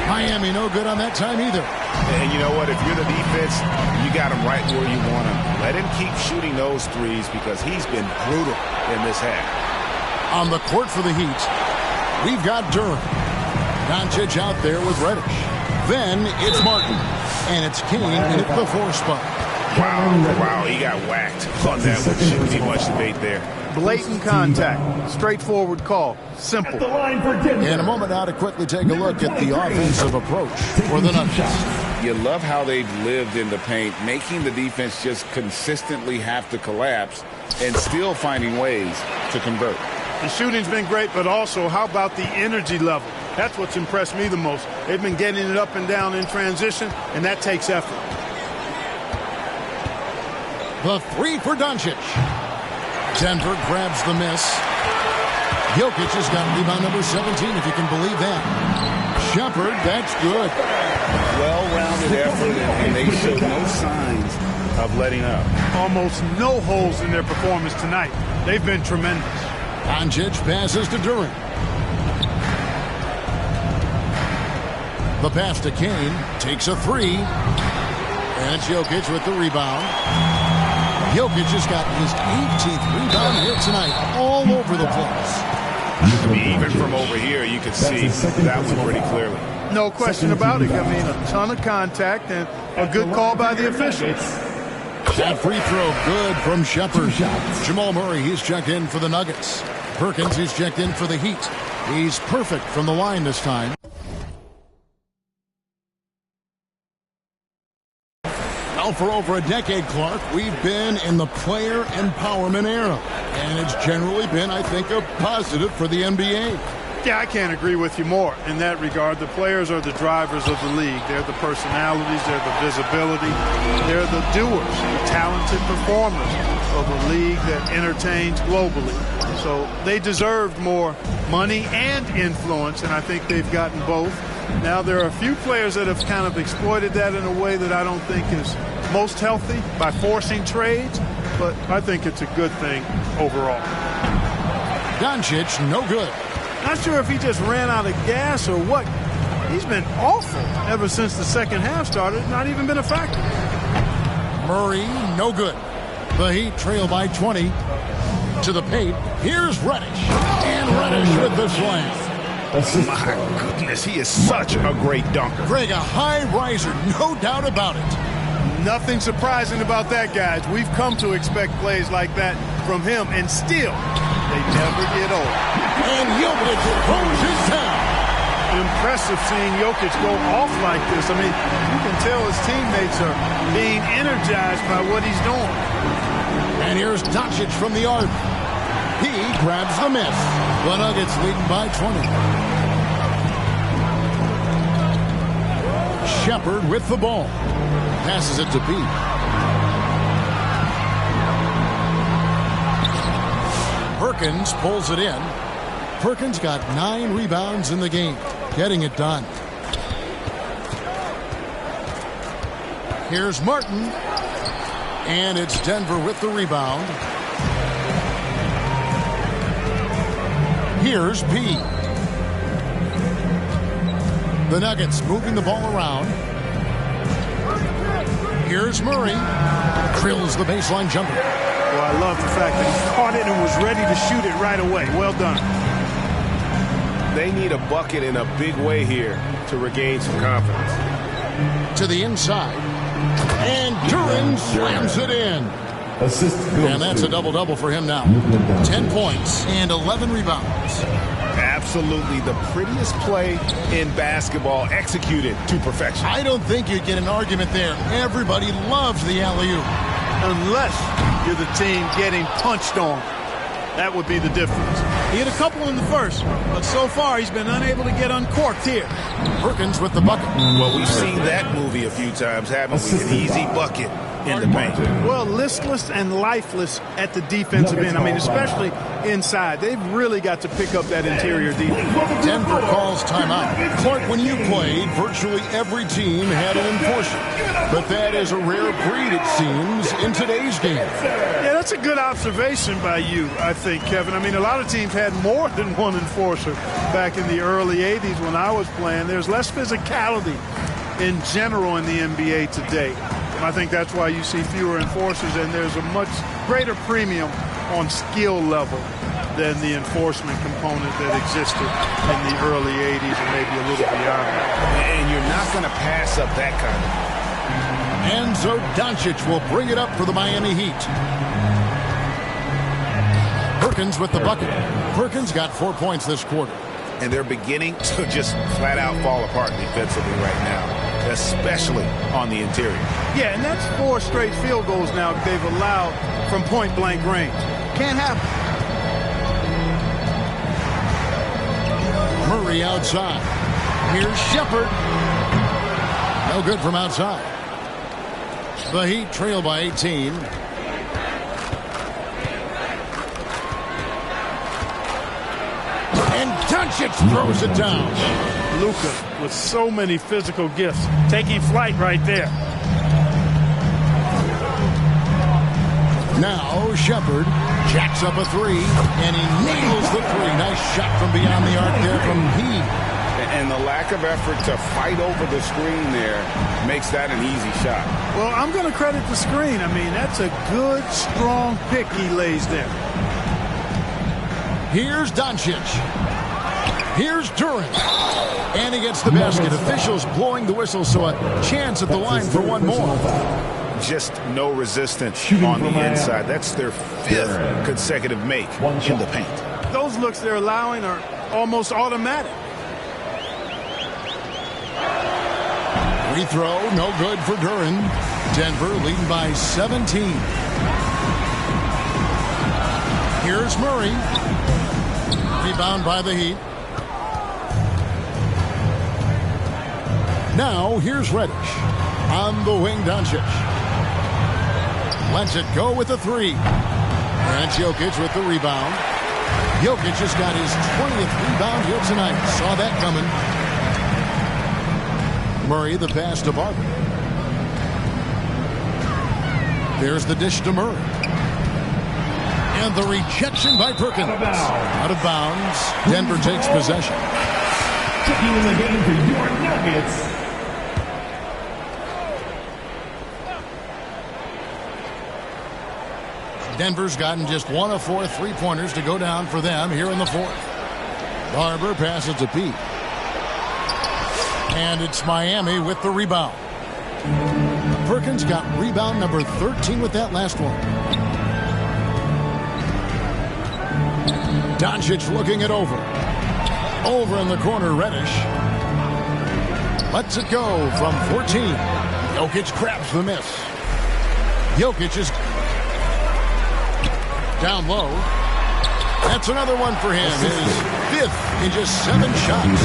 Miami no good on that time either. And you know what? If you're the defense, you got him right where you want him. Let him keep shooting those threes because he's been brutal in this half. On the court for the Heat, we've got Durin. Doncic out there with Reddish. Then it's Martin. And it's King in the 4 spot. Wow, he got whacked on that one. Shouldn't be much debate there. Blatant contact. Straightforward call. Simple. In a moment now to quickly take a look at the offensive approach for the Nuggets. You love how they've lived in the paint, making the defense just consistently have to collapse and still finding ways to convert. The shooting's been great, but also how about the energy level? That's what's impressed me the most. They've been getting it up and down in transition, and that takes effort. The three for Doncic. Denver grabs the miss. Jokic has got rebound number 17, if you can believe that. Shepard, that's good. Well-rounded effort, and they showed no signs of letting up. Almost no holes in their performance tonight. They've been tremendous. Doncic passes to Durin. The pass to Kane, takes a three. And it's Jokic with the rebound. Jokic has got his 18th rebound here tonight, all over the place. Even from over here, you can see that one pretty clearly. No question about it. I mean, a ton of contact and a good call by the officials. That free throw good from Shepard. Jamal Murray, he's checked in for the Nuggets. Perkins, he's checked in for the Heat. He's perfect from the line this time. Well, for over a decade, Clark, we've been in the player empowerment era. And it's generally been, I think, a positive for the NBA. Yeah, I can't agree with you more in that regard. The players are the drivers of the league. They're the personalities. They're the visibility. They're the doers, the talented performers of a league that entertains globally. So they deserved more money and influence, and I think they've gotten both. Now, there are a few players that have kind of exploited that in a way that I don't think is most healthy by forcing trades, but I think it's a good thing overall. Doncic, no good. Not sure if he just ran out of gas or what. He's been awful ever since the second half started. Not even been a factor. Murray, no good. The Heat trail by 20 to the paint. Here's Reddish. And Reddish with the slam. My goodness, he is such a great dunker. Greg, a high riser, no doubt about it. Nothing surprising about that, guys. We've come to expect plays like that from him, and still, they never get old. And Jokic throws his down. Impressive seeing Jokic go off like this. I mean, you can tell his teammates are being energized by what he's doing. And here's Doncic from the arc. He grabs the miss. The Nuggets leading by 20. Shepard with the ball. Passes it to Pete. Perkins pulls it in. Perkins got 9 rebounds in the game, getting it done. Here's Martin. And it's Denver with the rebound. Here's P. The Nuggets moving the ball around. Here's Murray. Drills the baseline jumper. Well, I love the fact that he caught it and was ready to shoot it right away. Well done. They need a bucket in a big way here to regain some confidence. To the inside. And Duran slams it in. And that's a double-double for him now. 10 points and 11 rebounds. Absolutely the prettiest play in basketball, executed to perfection. I don't think you'd get an argument there. Everybody loves the alley-oop. Unless you're the team getting punched on. That would be the difference. He hit a couple in the first, but so far he's been unable to get uncorked here. Perkins with the bucket. Well, we've seen that movie a few times, haven't we? An easy bucket in the paint. Well, listless and lifeless at the defensive end. I mean, especially inside. They've really got to pick up that interior defense. Denver calls timeout. Clark, when you played, virtually every team had an enforcer. But that is a rare breed, it seems, in today's game. Yeah, that's a good observation by you, I think, Kevin. I mean, a lot of teams had more than one enforcer back in the early 80s when I was playing. There's less physicality in general in the NBA today. And I think that's why you see fewer enforcers, and there's a much greater premium on skill level than the enforcement component that existed in the early 80s and maybe a little beyond that. And you're not going to pass up that kind of. Enzo Doncic will bring it up for the Miami Heat. Perkins with the bucket. Perkins got 4 points this quarter. And they're beginning to just flat out fall apart defensively right now, especially on the interior. Yeah, and that's 4 straight field goals now that they've allowed from point-blank range. Can't happen. Murray outside. Here's Shepard. No good from outside. The Heat trail by 18. And Doncic throws it down. Luka with so many physical gifts, taking flight right there. Now Shepard jacks up a 3, and he nails the 3. Nice shot from beyond the arc there from P. And the lack of effort to fight over the screen there makes that an easy shot. Well, I'm going to credit the screen. I mean, that's a good, strong pick he lays there. Here's Doncic. Here's Duran. And he gets the basket. Officials blowing the whistle, so a chance at the line for one more. Just no resistance on the inside. That's their 5th consecutive make in the paint. Those looks they're allowing are almost automatic. Free throw, no good for Duran. Denver leading by 17. Here's Murray. Rebound by the Heat. Now here's Reddish. On the wing, Doncic. Lets it go with the three. And Jokic with the rebound. Jokic has got his 20th rebound here tonight. Saw that coming. Murray the pass to Barber. There's the dish to Murray. And the rejection by Perkins. Out of bounds. Denver takes possession. Checking in the game for your Nuggets. Denver's gotten just 1 of 4 3-pointers to go down for them here in the fourth. Barber passes to Pete. And it's Miami with the rebound. Perkins got rebound number 13 with that last one. Doncic looking it over. Over in the corner, Reddish. Lets it go from 14. Jokic grabs the miss. Jokic is down low. That's another one for him. His 5th in just 7 shots.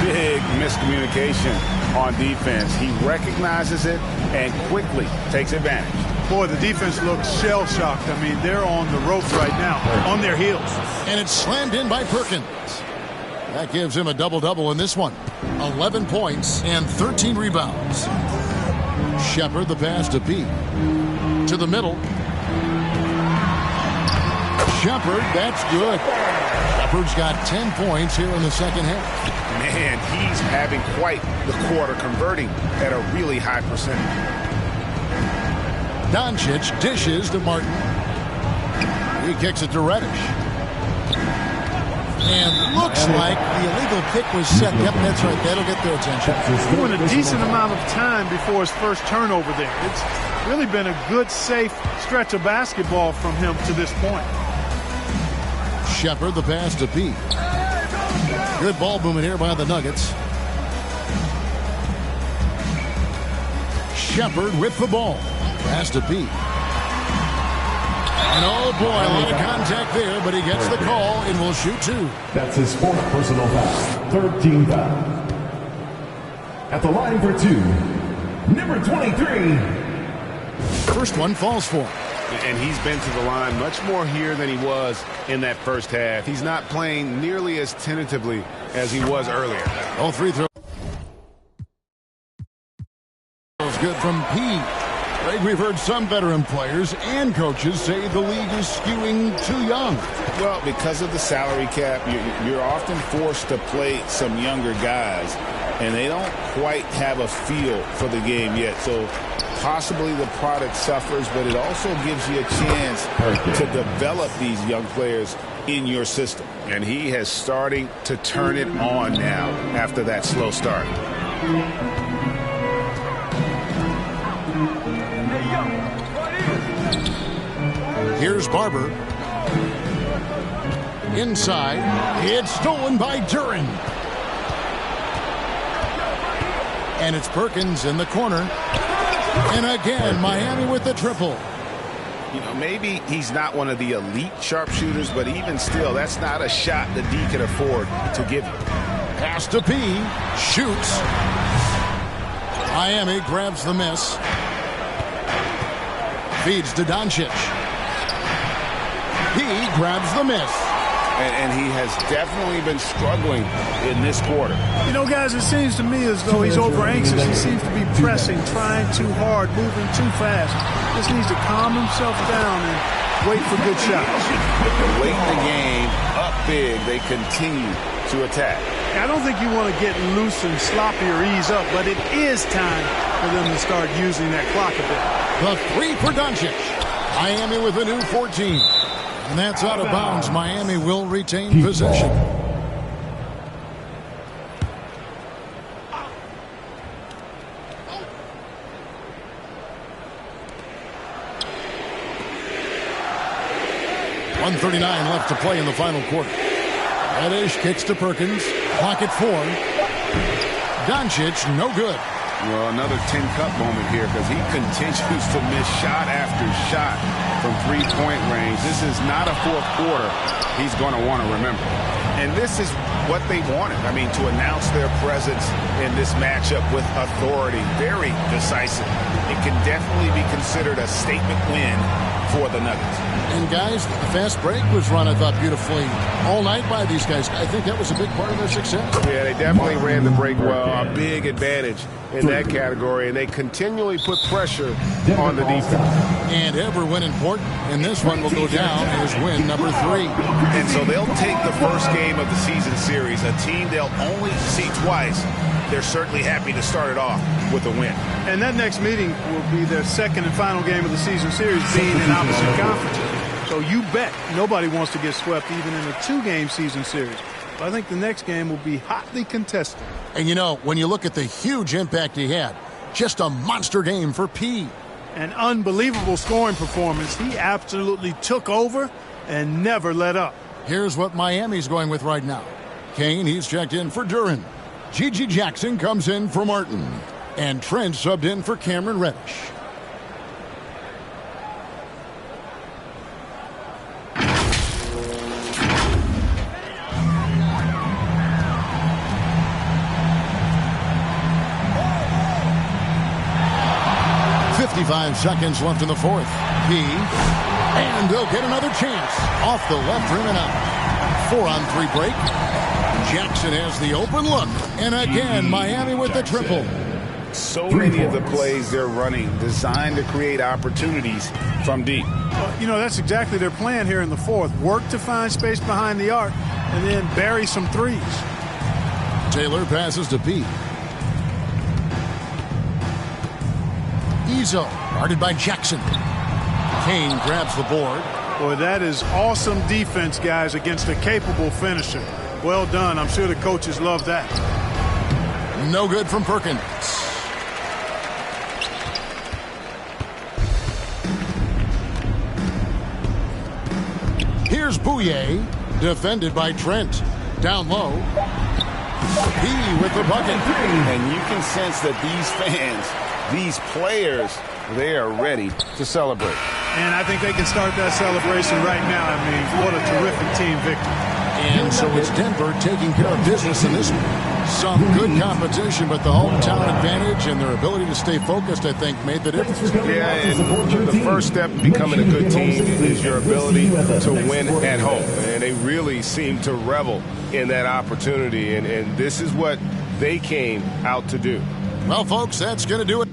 Big miscommunication on defense. He recognizes it and quickly takes advantage. Boy, the defense looks shell-shocked. I mean, they're on the ropes right now, on their heels. And it's slammed in by Perkins. That gives him a double-double in this one. 11 points and 13 rebounds. Shepard the pass to Pete. To the middle. Shepard, that's good. Shepard's got 10 points here in the second half. Man, he's having quite the quarter, converting at a really high percentage. Doncic dishes to Martin. He kicks it to Reddish. And looks like the illegal kick was set. Yep, that's right. That'll get their attention. Doing a decent amount of time before his first turnover there. It's really been a good, safe stretch of basketball from him to this point. Shepard the pass to Pete. Good ball movement here by the Nuggets. Shepard with the ball. Pass to Pete. And oh boy, a lot of contact there, but he gets the call and will shoot 2. That's his 4th personal foul. 3rd team foul. At the line for 2, number 23. First one falls for him. And he's been to the line much more here than he was in that first half. He's not playing nearly as tentatively as he was earlier. All 3 throws good from Pete. Greg, we've heard some veteran players and coaches say the league is skewing too young. Well, because of the salary cap, you're often forced to play some younger guys, and they don't quite have a feel for the game yet. So possibly the product suffers, but it also gives you a chance to develop these young players in your system. And he has starting to turn it on now after that slow start. Here's Barber. Inside. It's stolen by Duran. And it's Perkins in the corner. And again, Miami with the triple. You know, maybe he's not one of the elite sharpshooters, but even still, that's not a shot that D can afford to give you. Pass to P. Shoots. Miami grabs the miss. Feeds to Doncic. He grabs the miss. And he has definitely been struggling in this quarter. You know, guys, it seems to me as though he's over-anxious. He seems to be pressing, trying too hard, moving too fast. Just needs to calm himself down and wait for good shots. Late in the game, up big, they continue to attack. I don't think you want to get loose and sloppy or ease up, but it is time for them to start using that clock a bit. The 3 for Doncic. Miami with a new 14. And that's out of bounds. Miami will retain possession. .139 left to play in the final quarter. Reddish kicks to Perkins. Clock at 4. Doncic, no good. Well, another tin cup moment here because he continues to miss shot after shot from three-point range. This is not a fourth quarter he's going to want to remember. And this is what they wanted. I mean, to announce their presence in this matchup with authority, very decisive. It can definitely be considered a statement win for the Nuggets. And guys, the fast break was run, I thought, beautifully all night by these guys. I think that was a big part of their success. Yeah, they definitely ran the break well. A big advantage in that category, and they continually put pressure on the defense. And every win important, and this one will go down as win number 3. And so they'll take the first game of the season series, a team they'll only see twice. They're certainly happy to start it off with a win. And that next meeting will be their second and final game of the season series, being in opposite conferences. So you bet nobody wants to get swept even in a 2-game season series. But I think the next game will be hotly contested. And you know, when you look at the huge impact he had, just a monster game for P. An unbelievable scoring performance. He absolutely took over and never let up. Here's what Miami's going with right now. Kane, he's checked in for Duran. Gigi Jackson comes in for Martin. And Trent subbed in for Cameron Reddish. .55 seconds left in the fourth. P. And they'll get another chance. Off the left rim and out. 4-on-3 break. Jackson has the open look. And again, Miami with the triple. So many of the plays they're running designed to create opportunities from deep. You know, that's exactly their plan here in the fourth. Work to find space behind the arc and then bury some threes. Taylor passes to P. Izzo, guarded by Jackson. Kane grabs the board. Boy, that is awesome defense, guys, against a capable finisher. Well done. I'm sure the coaches love that. No good from Perkins. Here's Bouye, defended by Trent. Down low. P with the bucket. And you can sense that these fans, these players, they are ready to celebrate. And I think they can start that celebration right now. I mean, what a terrific team victory. And so it's Denver taking care of business in this one. Some good competition, but the hometown advantage and their ability to stay focused, I think, made the difference. Yeah, and the first step in becoming a good team is your ability to win at home. And they really seem to revel in that opportunity. And this is what they came out to do. Well, folks, that's going to do it.